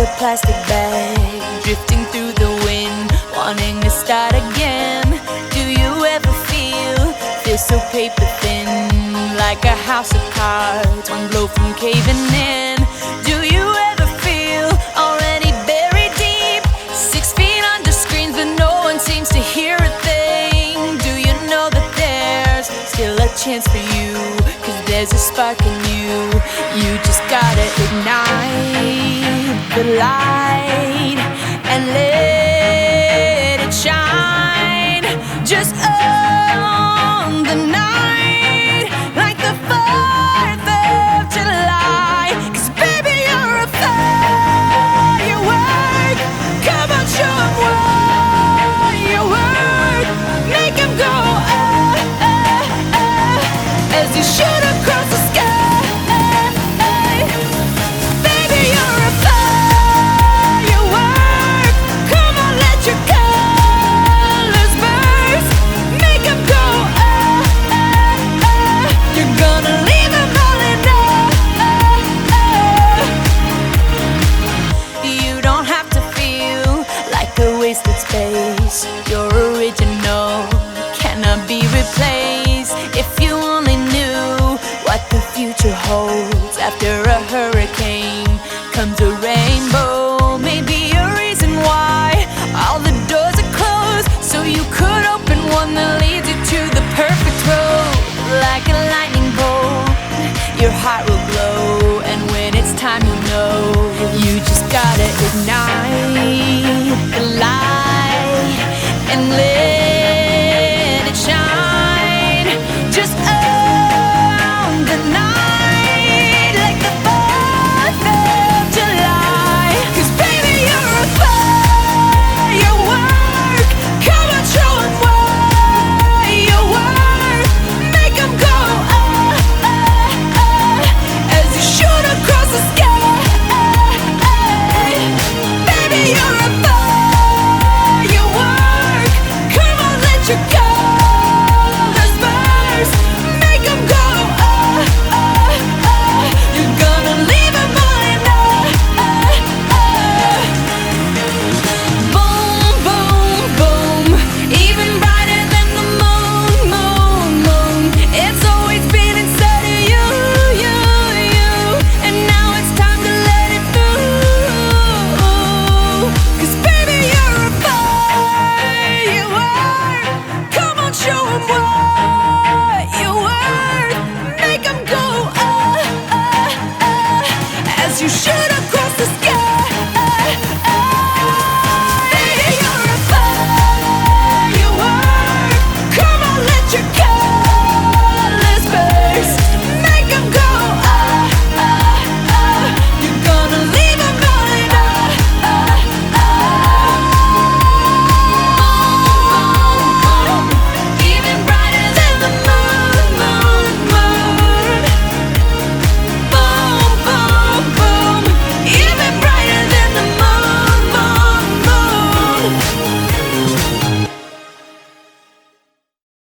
a plastic bag drifting through the wind, wanting to start again. Do you ever feel so paper thin, like a house of cards, one blow from caving in? Do you ever feel already buried deep, 6 feet under screens, but no one seems to hear a thing? Do you know that there's still a chance for you, 'cause there's a spark in you? You just gotta ignite the light and let it shine. Just on the night, like the 4th of July. 'Cause baby, you're a firework. Come on, show 'em what you work. Make 'em go as you shoot across the sky. Baby, you're a firework. Come on, let your colors burst. Make 'em go you're gonna leave 'em all in awe. You don't have to feel like a wasted space. Your original cannot be replaced. If you only knew what the future holds, after a hurricane comes a rainbow. Maybe a reason why all the doors are closed, so you could open one that leads you to the perfect road. Like a lightning bolt, your heart will glow, and when it's time, you'll know. You just gotta ignite the light and let it shine. Just on the night, like the 4th of July. 'Cause baby, you're a firework. Come on, show 'em what you work. Make 'em go as you shoot across the sky. Baby, you're a firework. Come on, let your colors burst. Make 'em go you're gonna leave 'em all in awe. Boom, boom, boom, even brighter than the moon, moon, moon. It's always been inside of you, you, you, and now it's time to let it through. 'Cause baby, you're a firework. Come on, show 'em what